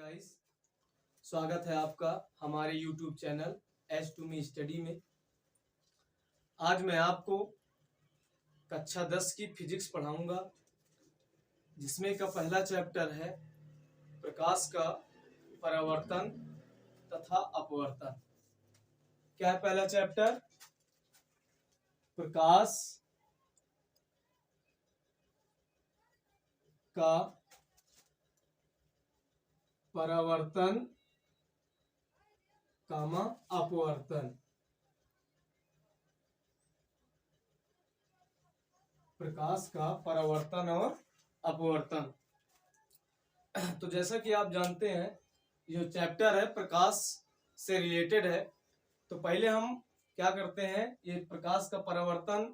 Guys, स्वागत है आपका हमारे YouTube चैनल H2Me स्टडी में। आज मैं आपको कक्षा 10 की फिजिक्स पढ़ाऊंगा, जिसमें का पहला चैप्टर है प्रकाश का परावर्तन तथा अपवर्तन। क्या है पहला चैप्टर? प्रकाश का परावर्तन कामा अपवर्तन। प्रकाश का परावर्तन और अपवर्तन। तो जैसा कि आप जानते हैं, जो चैप्टर है प्रकाश से रिलेटेड है। तो पहले हम क्या करते हैं, ये प्रकाश का परावर्तन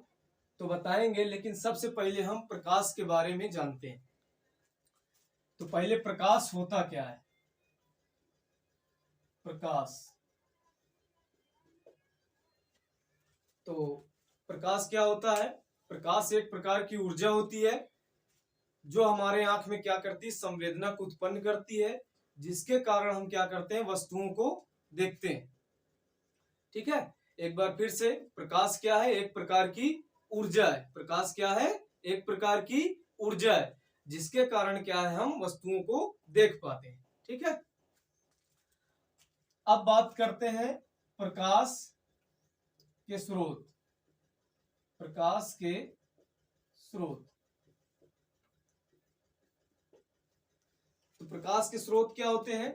तो बताएंगे, लेकिन सबसे पहले हम प्रकाश के बारे में जानते हैं। तो पहले प्रकाश होता क्या है? प्रकाश, तो प्रकाश क्या होता है? प्रकाश एक प्रकार की ऊर्जा होती है जो हमारे आंख में क्या करती है, संवेदना को उत्पन्न करती है, जिसके कारण हम क्या करते हैं, वस्तुओं को देखते हैं। ठीक है, एक बार फिर से, प्रकाश क्या है? एक प्रकार की ऊर्जा है। प्रकाश क्या है? एक प्रकार की ऊर्जा है, जिसके कारण क्या है, हम वस्तुओं को देख पाते हैं। ठीक है, अब बात करते हैं प्रकाश के स्रोत। प्रकाश के स्रोत, तो प्रकाश के स्रोत क्या होते हैं?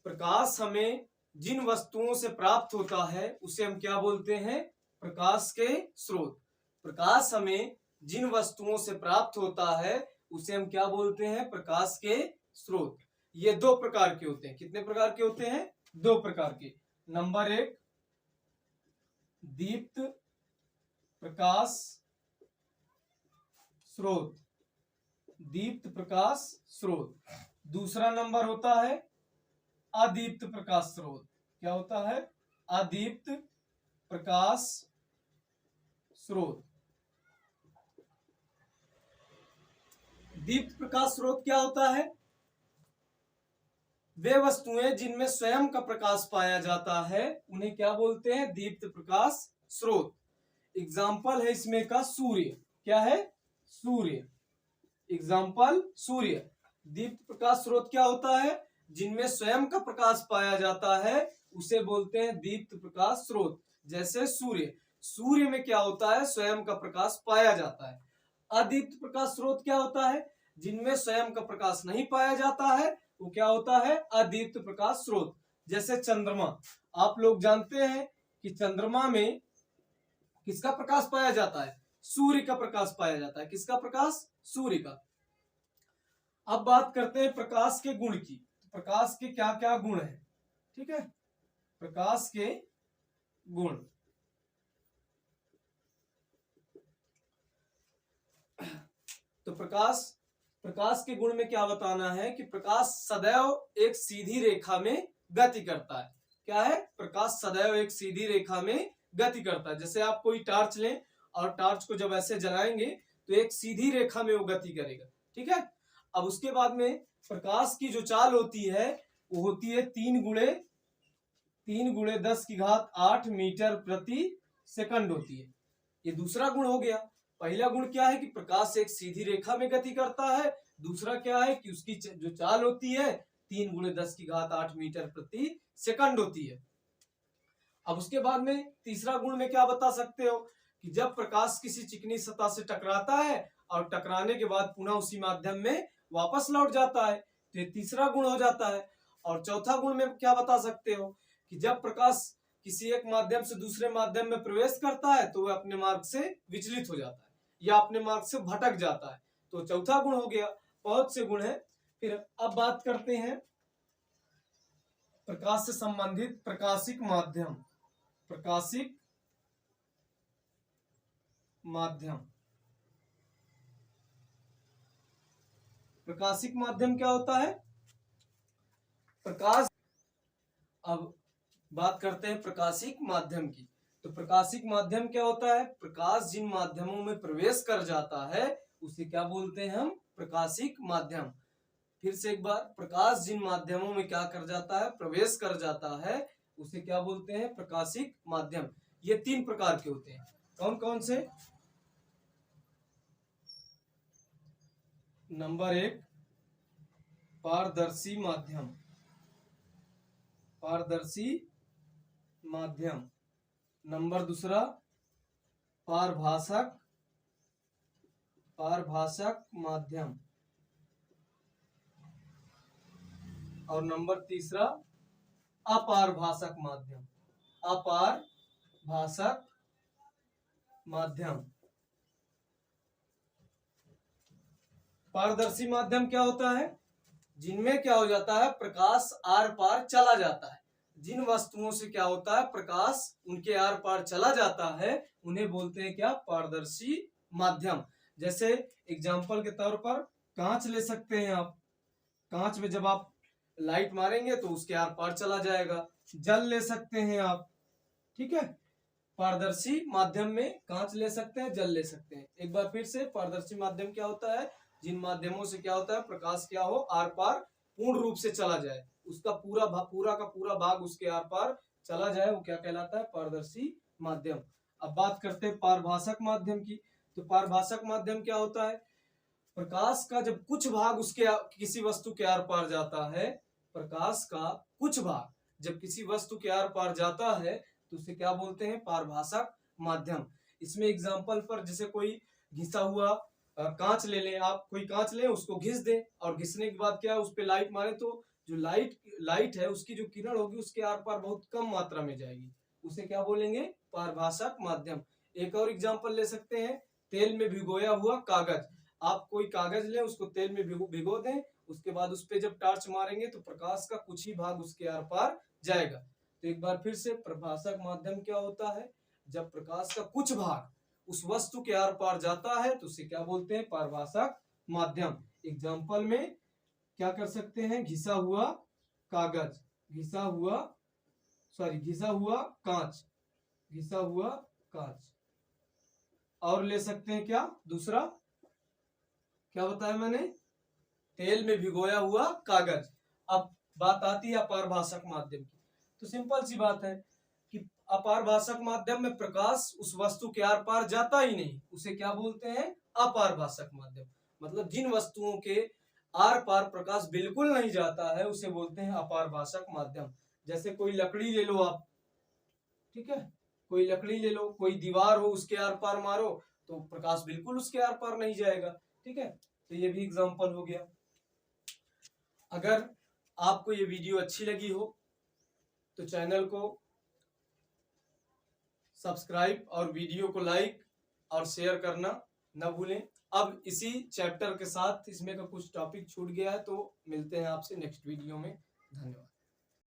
प्रकाश हमें जिन वस्तुओं से प्राप्त होता है उसे हम क्या बोलते हैं? प्रकाश के स्रोत। प्रकाश हमें जिन वस्तुओं से प्राप्त होता है उसे हम क्या बोलते हैं? प्रकाश के स्रोत। ये दो प्रकार के होते हैं। कितने प्रकार के होते हैं? दो प्रकार के। नंबर एक, दीप्त प्रकाश स्रोत। दीप्त प्रकाश स्रोत। दूसरा नंबर होता है अदीप्त प्रकाश स्रोत। क्या होता है? अदीप्त प्रकाश स्रोत। दीप्त प्रकाश स्रोत क्या होता है? वे वस्तुएं जिनमें स्वयं का प्रकाश पाया जाता है उन्हें क्या बोलते हैं? दीप्त प्रकाश स्रोत। एग्जाम्पल है इसमें का सूर्य। क्या है? सूर्य। एग्जाम्पल सूर्य। दीप्त प्रकाश स्रोत क्या होता है? जिनमें स्वयं का प्रकाश पाया जाता है उसे बोलते हैं दीप्त प्रकाश स्रोत। जैसे सूर्य, सूर्य में क्या होता है? स्वयं का प्रकाश पाया जाता है। अदीप्त प्रकाश स्रोत क्या होता है? जिनमें स्वयं का प्रकाश नहीं पाया जाता है वो क्या होता है? अदीप्त प्रकाश स्रोत। जैसे चंद्रमा, आप लोग जानते हैं कि चंद्रमा में किसका प्रकाश पाया जाता है? सूर्य का प्रकाश पाया जाता है। किसका प्रकाश? सूर्य का। अब बात करते हैं प्रकाश के गुण की। प्रकाश के क्या क्या गुण हैं? ठीक है, प्रकाश के गुण। तो प्रकाश के गुण में क्या बताना है कि प्रकाश सदैव एक सीधी रेखा में गति करता है। क्या है? प्रकाश सदैव एक सीधी रेखा में गति करता है। जैसे आप कोई टार्च लें और टार्च को जब ऐसे जलाएंगे तो एक सीधी रेखा में वो गति करेगा। ठीक है, अब उसके बाद में प्रकाश की जो चाल होती है वो होती है 3 गुणे 10⁸ मीटर प्रति सेकंड होती है। ये दूसरा गुण हो गया। पहला गुण क्या है कि प्रकाश एक सीधी रेखा में गति करता है। दूसरा क्या है कि उसकी जो चाल होती है 3 गुणे 10⁸ मीटर प्रति सेकंड होती है। अब उसके बाद में तीसरा गुण में क्या बता सकते हो कि जब प्रकाश किसी चिकनी सतह से टकराता है और टकराने के बाद पुनः उसी माध्यम में वापस लौट जाता है, तो ये तीसरा गुण हो जाता है। और चौथा गुण में क्या बता सकते हो कि जब प्रकाश किसी एक माध्यम से दूसरे माध्यम में प्रवेश करता है तो वह अपने मार्ग से विचलित हो जाता है या अपने मार्ग से भटक जाता है। तो चौथा गुण हो गया। बहुत से गुण है। फिर अब बात करते हैं प्रकाश से संबंधित प्रकाशिक माध्यम। प्रकाशिक माध्यम। प्रकाशिक माध्यम क्या होता है? प्रकाश। अब बात करते हैं प्रकाशिक माध्यम की। तो प्रकाशिक माध्यम क्या होता है? प्रकाश जिन माध्यमों में प्रवेश कर जाता है उसे क्या बोलते हैं हम? प्रकाशिक माध्यम। फिर से एक बार, प्रकाश जिन माध्यमों में क्या कर जाता है, प्रवेश कर जाता है, उसे क्या बोलते हैं, प्रकाशिक माध्यम। ये 3 प्रकार के होते हैं। कौन कौन से? नंबर 1 पारदर्शी माध्यम, पारदर्शी माध्यम। नंबर 2 पारभाषक, पारभाषक माध्यम। और नंबर 3 अपारभाषक माध्यम, अपारभाषक माध्यम। पारदर्शी माध्यम क्या होता है? जिनमें क्या हो जाता है, प्रकाश आर पार चला जाता है। जिन वस्तुओं से क्या होता है, प्रकाश उनके आर पार चला जाता है, उन्हें बोलते हैं क्या, पारदर्शी माध्यम। जैसे एग्जांपल के तौर पर कांच ले सकते हैं आप। कांच में जब आप लाइट मारेंगे तो उसके आर पार चला जाएगा। जल ले सकते हैं आप, ठीक है। पारदर्शी माध्यम में कांच ले सकते हैं, जल ले सकते हैं। एक बार फिर से, पारदर्शी माध्यम क्या होता है, जिन माध्यमों से क्या होता है, प्रकाश क्या हो, आर पार पूर्ण रूप से चला जाए, उसका पूरा का पूरा भाग उसके आर पार चला जाए, वो क्या कहलाता है, पारदर्शी माध्यम। अब बात करते हैं पारभाषक माध्यम की। तो पारभाषक माध्यम क्या होता है, प्रकाश का जब कुछ भाग उसके किसी वस्तु के आर पार जाता है, प्रकाश का कुछ भाग जब किसी वस्तु के आर पार जाता है तो उसे क्या बोलते हैं, पारभाषक माध्यम। इसमें एग्जांपल पर, जैसे कोई घिसा हुआ कांच ले लें आप, कोई कांच लें, उसको घिस दें, और घिसने के बाद क्या, उस पे लाइट मारे तो जो लाइट है उसकी जो किरण होगी उसके आर पार बहुत कम मात्रा में जाएगी, उसे क्या बोलेंगे, पारभाषक माध्यम। एक और एग्जांपल ले सकते हैं, तेल में भिगोया हुआ कागज। आप कोई कागज लें, उसको तेल में भिगो दें, उसके बाद उस पे जब टॉर्च मारेंगे तो प्रकाश का कुछ ही भाग उसके आर पार जाएगा। तो एक बार फिर से, प्रभाषक माध्यम क्या होता है, जब प्रकाश का कुछ भाग उस वस्तु के आर पार जाता है तो उसे क्या बोलते हैं, पारभाषक माध्यम। एग्जांपल में क्या कर सकते हैं, घिसा हुआ कागज, घिसा हुआ कांच, घिसा हुआ कांच। और ले सकते हैं क्या, दूसरा क्या बताया मैंने, तेल में भिगोया हुआ कागज। अब बात आती है अपारभाषक माध्यम की। तो सिंपल सी बात है कि अपारभाषक माध्यम में प्रकाश उस वस्तु के आर पार जाता ही नहीं, उसे क्या बोलते हैं, अपारभाषक माध्यम। मतलब जिन वस्तुओं के आर पार प्रकाश बिल्कुल नहीं जाता है उसे बोलते हैं अपारभाषक माध्यम। जैसे कोई लकड़ी ले लो आप, ठीक है, कोई लकड़ी ले लो, कोई दीवार हो, उसके आर पार मारो तो प्रकाश बिल्कुल उसके आर पार नहीं जाएगा, ठीक है। तो ये भी एग्जांपल हो गया। अगर आपको ये वीडियो अच्छी लगी हो तो चैनल को सब्सक्राइब और वीडियो को लाइक और शेयर करना न भूलें। अब इसी चैप्टर के साथ इसमें का कुछ टॉपिक छूट गया है, तो मिलते हैं आपसे नेक्स्ट वीडियो में। धन्यवाद।